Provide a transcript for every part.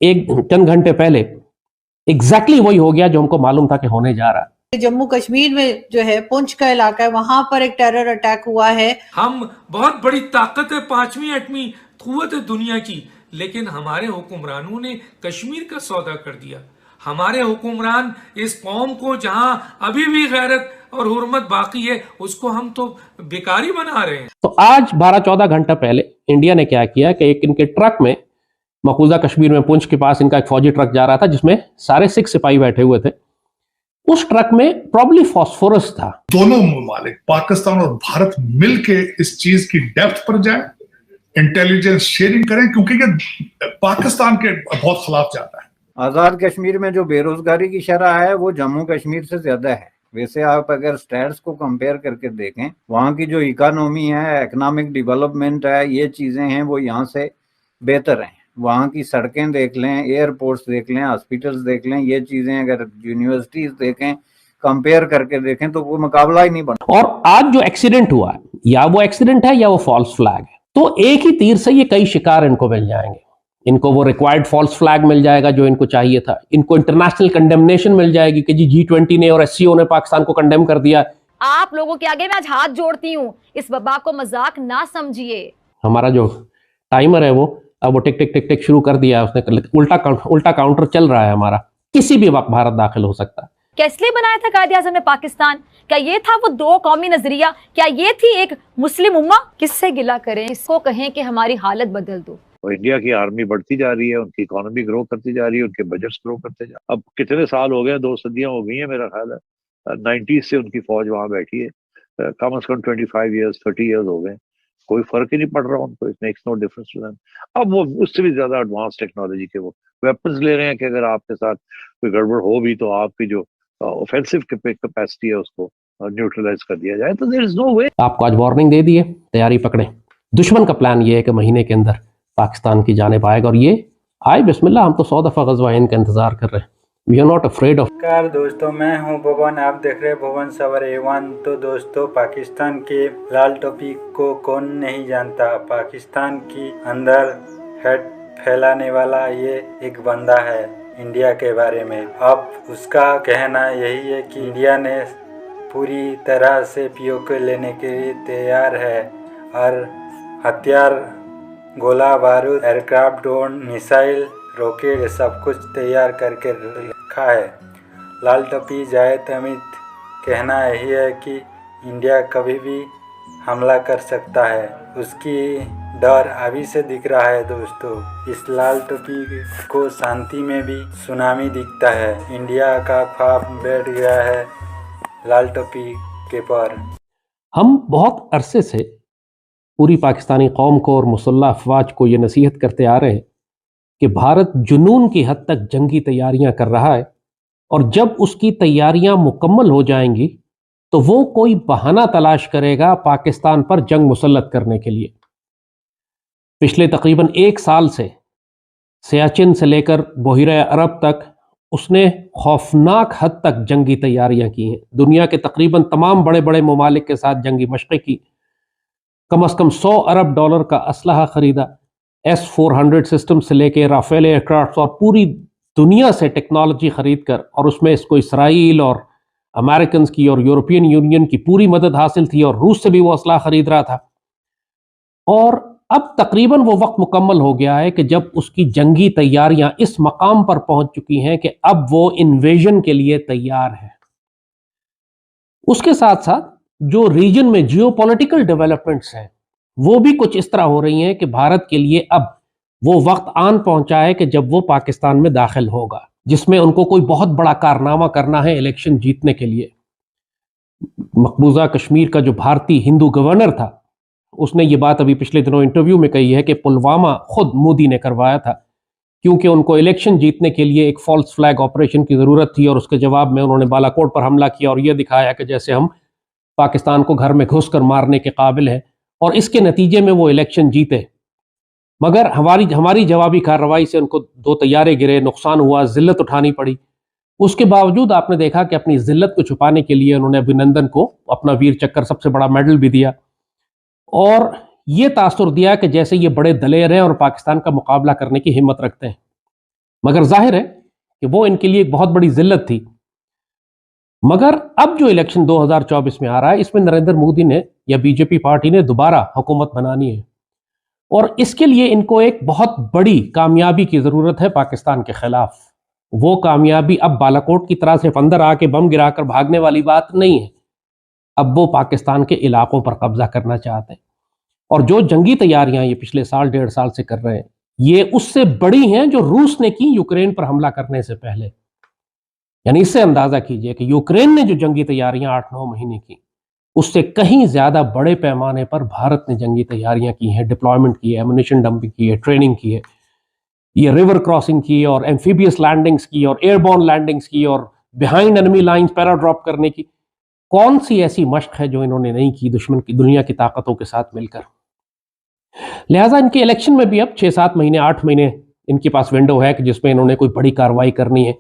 एक चंद घंटे पहले एग्जैक्टली वही हो गया जो हमको मालूम था कि होने जा रहा है। जम्मू कश्मीर में जो है पुंछ का इलाका है, वहां पर एक टेरर अटैक हुआ है। हम बहुत बड़ी ताकत है, 5वीं 8वीं कुव्वत है दुनिया की, लेकिन हमारे हुक्मरानों ने कश्मीर का सौदा कर दिया। हमारे हुक्मरान इस कौम को जहां अभी भी गैरत और हुर्मत बाकी है, उसको हम तो बेकारी बना रहे हैं। तो आज 12-14 घंटा पहले इंडिया ने क्या किया कि एक इनके ट्रक में, मकबूजा कश्मीर में पुंछ के पास इनका एक फौजी ट्रक जा रहा था जिसमें सारे 6 सिपाही बैठे हुए थे। उस ट्रक में प्रॉब्ली फास्फोरस था। दोनों ममालिक पाकिस्तान और भारत मिलके इस चीज की डेप्थ पर जाए, इंटेलिजेंस शेयरिंग करें, क्योंकि ये पाकिस्तान के बहुत खिलाफ जाता है। आज़ाद कश्मीर में जो बेरोजगारी की शरह है वो जम्मू कश्मीर से ज्यादा है। वैसे आप अगर स्टैट्स को कंपेयर करके देखें, वहाँ की जो इकोनॉमी है, इकोनॉमिक डेवलपमेंट है, ये चीज़ें हैं वो यहाँ से बेहतर हैं। वहाँ की सड़कें देख लें, एयरपोर्ट्स देख लें, हॉस्पिटल्स देख लें, ये चीज़ें अगर यूनिवर्सिटीज देखें, कंपेयर करके देखें तो वो मुकाबला ही नहीं बना। और आज जो एक्सीडेंट हुआ है, या वो एक्सीडेंट है या वो फॉल्स फ्लैग है, तो एक ही तीर से ये कई शिकार इनको मिल जाएंगे। इनको वो रिक्वायर्ड फॉल्स फ्लैग मिल जाएगा जो इनको चाहिए था, इनको इंटरनेशनल कंडेमनेशन मिल जाएगी कि जी G20 ने और SCO ने पाकिस्तान को कंडेम कर दिया। आप लोगों के आगे मैं आज हाथ जोड़ती हूँ, इस वबा को मजाक ना समझिए। हमारा जो टाइमर है वो अब वो टिक टिक टिक टिक शुरू कर दिया है उसने, उल्टा काउंटर चल रहा है हमारा, किसी भी वक्त भारत दाखिल हो सकता है। क्या इसलिए बनाया था कायदे आज़म ने पाकिस्तान? क्या ये था वो 2 कौमी नजरिया? क्या ये थी एक मुस्लिम उम्मा? किससे गिला करें, इसको कहें कि हमारी हालत बदल दो। और इंडिया की आर्मी बढ़ती जा रही है, उनकी इकोनॉमी ग्रो करती जा रही है, उनके बजट्स ग्रो करते जा। अब कितने साल हो गए, 2 सदियां हो गई हैं मेरा ख्याल है, 90s से उनकी फौज वहां बैठी है, कम से कम 25 ईयर्स 30 ईयर्स हो गए, कोई फर्क ही नहीं पड़ रहा उनको। It makes no difference to them. अब वो उससे भी ज्यादा एडवांस टेक्नोलॉजी के वो वेपन्स ले रहे हैं कि अगर आपके साथ कोई गड़बड़ हो भी तो आपकी जो ऑफेंसिव कैपेसिटी है उसको न्यूट्रलाइज कर दिया जाए। तो देयर इज नो वे। आपको आज वार्निंग दे दी है, तैयारी पकड़े। दुश्मन का प्लान ये है कि महीने के अंदर पाकिस्तान की जानिब आएगा, और ये आए बिस्मिल्लाह, हम तो 100 दफा गज़वा हिंद का इंतजार कर रहे हैं। We are not afraid of. नमस्कार दोस्तों, मैं हूं भुवन, आप देख रहे हैं भुवन सवर A1। तो दोस्तों, पाकिस्तान के लाल टोपी को कौन नहीं जानता। पाकिस्तान की अंदर हेड फैलाने वाला ये एक बंदा है इंडिया के बारे में। अब उसका कहना यही है कि इंडिया ने पूरी तरह से POK लेने के लिए तैयार है और हथियार, गोला बारूद, एयरक्राफ्ट, ड्रोन, मिसाइल, रॉकेट सब कुछ तैयार करके रखा है। लाल टोपी जाहिद अमीद कहना यही है कि इंडिया कभी भी हमला कर सकता है। उसकी डर अभी से दिख रहा है दोस्तों। इस लाल टोपी को शांति में भी सुनामी दिखता है। इंडिया का ख्वाब बैठ गया है लाल टोपी के पर। हम बहुत अरसे से पूरी पाकिस्तानी कौम को और मुसल्लह अफवाज को ये नसीहत करते आ रहे हैं कि भारत जुनून की हद तक जंगी तैयारियां कर रहा है, और जब उसकी तैयारियां मुकम्मल हो जाएंगी तो वो कोई बहाना तलाश करेगा पाकिस्तान पर जंग मुसल्लत करने के लिए। पिछले तकरीबन 1 साल से सियाचिन से लेकर बहिरा अरब तक उसने खौफनाक हद तक जंगी तैयारियां की हैं। दुनिया के तकरीबन तमाम बड़े बड़े ममालिक के साथ जंगी मशक़ें की, कम से कम $100 अरब का असलहा खरीदा, S-400 सिस्टम से लेके राफेल एयरक्राफ्ट और पूरी दुनिया से टेक्नोलॉजी खरीद कर, और उसमें इसको इसराइल और अमेरिकन की और यूरोपियन यूनियन की पूरी मदद हासिल थी, और रूस से भी वो असला खरीद रहा था। और अब तकरीबन वो वक्त मुकम्मल हो गया है कि जब उसकी जंगी तैयारियां इस मकाम पर पहुंच चुकी हैं कि अब वो इन्वेजन के लिए तैयार है। उसके साथ साथ जो रीजन में जियोपॉलिटिकल डेवलपमेंट्स हैं वो भी कुछ इस तरह हो रही हैं कि भारत के लिए अब वो वक्त आन पहुंचा है कि जब वो पाकिस्तान में दाखिल होगा, जिसमें उनको कोई बहुत बड़ा कारनामा करना है इलेक्शन जीतने के लिए। मकबूजा कश्मीर का जो भारतीय हिंदू गवर्नर था, उसने ये बात अभी पिछले दिनों इंटरव्यू में कही है कि पुलवामा खुद मोदी ने करवाया था, क्योंकि उनको इलेक्शन जीतने के लिए एक फॉल्स फ्लैग ऑपरेशन की ज़रूरत थी, और उसके जवाब में उन्होंने बालाकोट पर हमला किया और यह दिखाया कि जैसे हम पाकिस्तान को घर में घुस कर मारने के काबिल है, और इसके नतीजे में वो इलेक्शन जीते। मगर हमारी जवाबी कार्रवाई से उनको 2 तैयारे गिरे, नुकसान हुआ, जिल्लत उठानी पड़ी। उसके बावजूद आपने देखा कि अपनी जिल्लत को छुपाने के लिए उन्होंने अभिनंदन को अपना वीर चक्कर सबसे बड़ा मेडल भी दिया, और ये तासुर दिया कि जैसे ये बड़े दलेर हैं और पाकिस्तान का मुकाबला करने की हिम्मत रखते हैं। मगर जाहिर है कि वो इनके लिए एक बहुत बड़ी जिल्लत थी। मगर अब जो इलेक्शन 2024 में आ रहा है, इसमें नरेंद्र मोदी ने या बीजेपी पार्टी ने दोबारा हुकूमत बनानी है, और इसके लिए इनको एक बहुत बड़ी कामयाबी की ज़रूरत है पाकिस्तान के खिलाफ। वो कामयाबी अब बालाकोट की तरह सिर्फ अंदर आके बम गिराकर भागने वाली बात नहीं है। अब वो पाकिस्तान के इलाकों पर कब्जा करना चाहते हैं, और जो जंगी तैयारियां ये पिछले साल 1.5 साल से कर रहे हैं, ये उससे बड़ी हैं जो रूस ने की यूक्रेन पर हमला करने से पहले। यानी इससे अंदाजा कीजिए कि यूक्रेन ने जो जंगी तैयारियां 8-9 महीने की, उससे कहीं ज्यादा बड़े पैमाने पर भारत ने जंगी तैयारियां की हैं, डिप्लॉयमेंट की है, एमुनिशन डंपिंग की है, ट्रेनिंग की है, ये रिवर क्रॉसिंग की और एम्फीबियस लैंडिंग्स की और एयरबॉर्न लैंडिंग्स की और बिहाइंड एनिमी लाइंस पैराड्रॉप करने की। कौन सी ऐसी मशक है जो इन्होंने नहीं की दुश्मन की दुनिया की ताकतों के साथ मिलकर? लिहाजा इनके इलेक्शन में भी अब 6-7 महीने 8 महीने इनके पास विंडो है कि जिसमें इन्होंने कोई बड़ी कार्रवाई करनी है,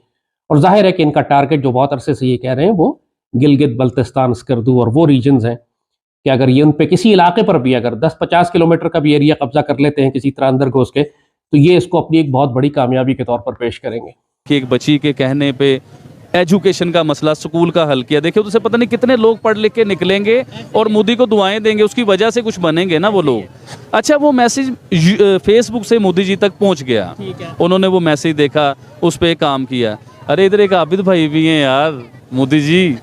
और जाहिर है कि इनका टारगेट जो बहुत अरसे से ये कह रहे हैं वो गिलगित बल्तिस्तान स्कर्दू और वो रीजन्स हैं कि अगर ये उन पे किसी इलाके पर भी अगर 10-50 किलोमीटर का भी एरिया कब्जा कर लेते हैं किसी तरह अंदर घुस के, तो ये इसको अपनी एक बहुत बड़ी कामयाबी के तौर पर पेश करेंगे। कि एक बच्ची के कहने पे एजुकेशन का मसला, स्कूल का हल किया। देखिए उसे पता नहीं कितने लोग पढ़ लिख के निकलेंगे और मोदी को दुआएं देंगे, उसकी वजह से कुछ बनेंगे ना वो लोग। अच्छा, वो मैसेज फेसबुक से मोदी जी तक पहुंच गया, उन्होंने वो मैसेज देखा, उस पर काम किया। अरे इधर एक आबिद भाई भी हैं यार, मोदी जी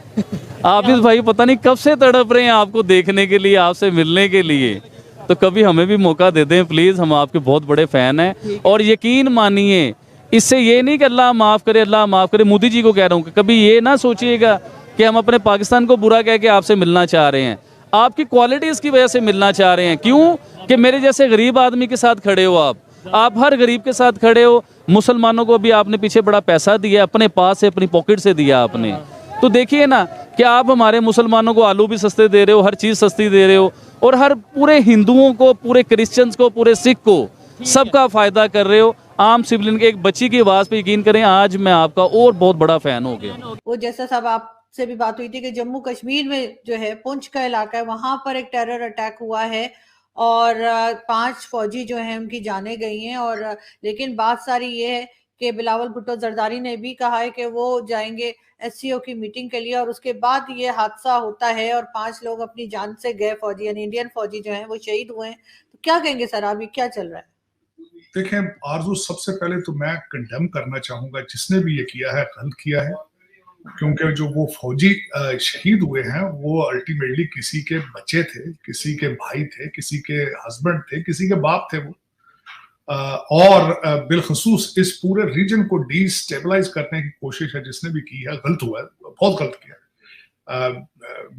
आबिद भाई पता नहीं कब से तड़प रहे हैं आपको देखने के लिए, आपसे मिलने के लिए। तो कभी हमें भी मौका दे दें प्लीज़, हम आपके बहुत बड़े फ़ैन हैं। और यकीन मानिए, इससे ये नहीं कि अल्लाह माफ़ करे, अल्लाह माफ़ करे, मोदी जी को कह रहा हूँ कि कभी ये ना सोचिएगा कि हम अपने पाकिस्तान को बुरा कह के आपसे मिलना चाह रहे हैं। आपकी क्वालिटीज़ की वजह से मिलना चाह रहे हैं। क्यों? कि मेरे जैसे गरीब आदमी के साथ खड़े हो आप हर गरीब के साथ खड़े हो। मुसलमानों को भी आपने पीछे बड़ा पैसा दिया, अपने पास से अपनी पॉकेट से दिया आपने। तो देखिए ना कि आप हमारे मुसलमानों को आलू भी सस्ते दे रहे हो, हर चीज़ सस्ती दे रहे हो, और हर पूरे हिंदुओं को, पूरे क्रिश्चियंस को, पूरे सिख को, सबका फ़ायदा कर रहे हो। आम सिविलियन के एक बच्ची की आवाज़ पे यकीन करें, आज मैं आपका और बहुत बड़ा फ़ैन हो गया। वो जैसा साहब आपसे भी बात हुई थी कि जम्मू कश्मीर में जो है पुंछ का इलाका है, वहां पर एक टेरर अटैक हुआ है और 5 फौजी जो हैं उनकी जानें गई हैं। और लेकिन बात सारी ये है कि बिलावल भुट्टो जरदारी ने भी कहा है कि वो जाएंगे एससीओ की मीटिंग के लिए, और उसके बाद ये हादसा होता है और 5 लोग अपनी जान से गए फौजी, यानी इंडियन फौजी जो हैं वो शहीद हुए हैं। तो क्या कहेंगे सर, अभी क्या चल रहा है? देखें आरजू, सबसे पहले तो मैं कंडेम करना चाहूंगा जिसने भी ये किया है, गलत किया है। क्योंकि जो वो फौजी शहीद हुए हैं वो अल्टीमेटली किसी के बच्चे थे, किसी के भाई थे, किसी के हस्बैंड थे, किसी के बाप थे वो। और बिलखसूस इस पूरे रीजन को डिस्टेबलाइज करने की कोशिश है जिसने भी की है, गलत हुआ है, बहुत गलत किया है।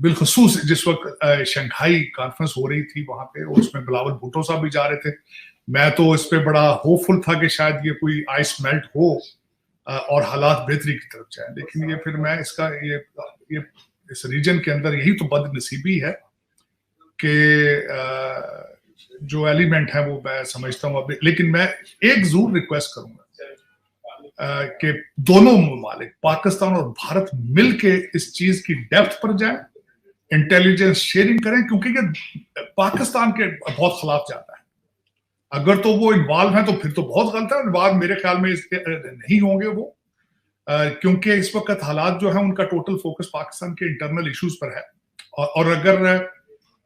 बिलखसूस जिस वक्त शंघाई कॉन्फ्रेंस हो रही थी वहां पे, और उसमें बिलावल भुट्टो साहब भी जा रहे थे। मैं तो इस पे बड़ा होपफुल था कि शायद ये कोई आइस मेल्ट हो और हालात बेहतरी की तरफ जाए, लेकिन ये फिर मैं इसका ये इस रीजन के अंदर यही तो बदनसीबी है कि जो एलिमेंट है वो मैं समझता हूँ अभी। लेकिन मैं एक जरूर रिक्वेस्ट करूंगा कि दोनों ममालिक पाकिस्तान और भारत मिलके इस चीज की डेप्थ पर जाए, इंटेलिजेंस शेयरिंग करें, क्योंकि ये पाकिस्तान के बहुत खिलाफ जाता है। अगर तो वो इन्वॉल्व हैं तो फिर तो बहुत गलत है। इन्वॉल्व मेरे ख्याल में इसके नहीं होंगे वो, क्योंकि इस वक्त हालात जो है उनका टोटल फोकस पाकिस्तान के इंटरनल इश्यूज पर है। और अगर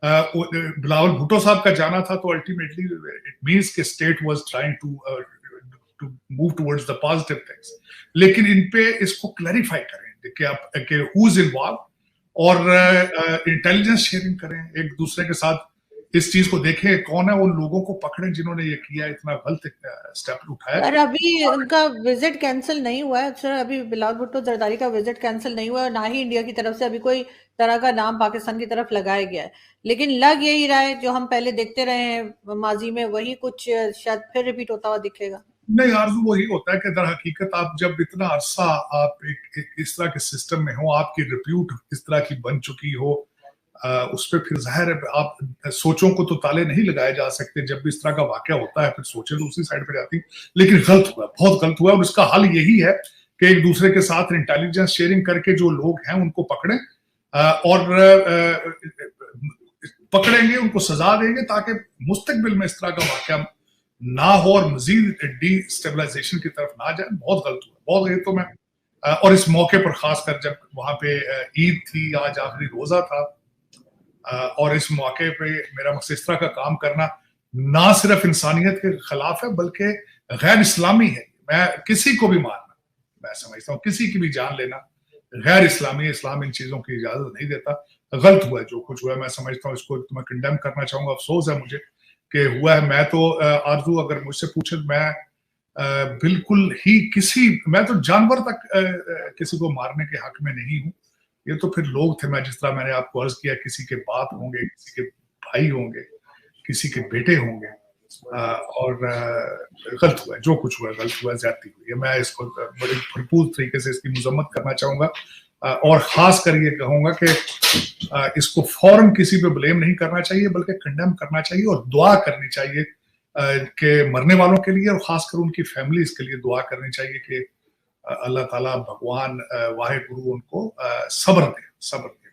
बिलावल भुट्टो साहब का जाना था तो अल्टीमेटली इट मींस कि state was trying to move towards the positive things. लेकिन इन पे इसको क्लैरिफाई करें कि हु इज इन्वॉल्व, और इंटेलिजेंस शेयरिंग करें एक दूसरे के साथ। इस चीज को देखें कौन है उन लोगों को पकड़ें जिन्होंने ये किया, इतना गलत स्टेप उठाया। सर अभी उनका विजिट कैंसिल नहीं हुआ है सर, अभी बिलावल भुट्टो जरदारी का विजिट कैंसिल नहीं हुआ है, और ना ही इंडिया की तरफ से अभी कोई तरह का नाम पाकिस्तान की तरफ लगाया गया है। लेकिन लग यही रहा है जो हम पहले देखते रहे हैं माजी में, वही कुछ शायद फिर रिपीट होता हुआ दिखेगा। नहीं आरजू, वही होता है कि दर हकीकत आप जब इतना अरसा आप एक इस तरह के सिस्टम में हो, आपकी रिप्यूट इस तरह की बन चुकी हो, उस पर फिर जाहिर है आप सोचों को तो ताले नहीं लगाए जा सकते। जब भी इस तरह का वाकया होता है फिर सोचें तो उसी साइड पर जाती। लेकिन गलत हुआ, बहुत गलत हुआ, और इसका हल यही है कि एक दूसरे के साथ इंटेलिजेंस शेयरिंग करके जो लोग हैं उनको पकड़ें, और पकड़ेंगे उनको सजा देंगे ताकि मुस्तकबिल में इस तरह का वाकया ना हो और मजीद डिस्टेबलाइजेशन की तरफ ना जाए, बहुत गलत हुआ, बहुत। ये तो मैं और इस मौके पर खासकर जब वहां पे ईद थी, आज आखिरी रोजा था, और इस मौके पे मेरा मकसद इस तरह का काम करना ना सिर्फ इंसानियत के खिलाफ है बल्कि गैर इस्लामी है। मैं किसी को भी मारना, मैं समझता हूँ किसी की भी जान लेना गैर इस्लामी है, इस्लाम इन चीजों की इजाजत नहीं देता। गलत हुआ है जो कुछ हुआ है, मैं समझता हूँ इसको तो मैं कंडेम करना चाहूंगा। अफसोस है मुझे कि हुआ है। मैं तो आरजू अगर मुझसे पूछे तो मैं बिल्कुल ही मैं तो जानवर तक किसी को मारने के हक में नहीं हूँ। ये तो फिर लोग थे, मैं जिस तरह मैंने आपको अर्ज किया, किसी के बाप होंगे, किसी के भाई होंगे, किसी के बेटे होंगे, और गलत हुआ है जो कुछ हुआ, गलत हुआ, ज्यादती हुई है। मैं इसको बड़ी भरपूर तरीके से इसकी मजम्मत करना चाहूंगा, और खास कर ये कहूंगा कि इसको फौरन किसी पे ब्लेम नहीं करना चाहिए बल्कि कंडेम करना चाहिए और दुआ करनी चाहिए कि मरने वालों के लिए और खासकर उनकी फैमिलीज के लिए दुआ करनी चाहिए कि अल्लाह ताला भगवान वाहे गुरु उनको सब्र दे।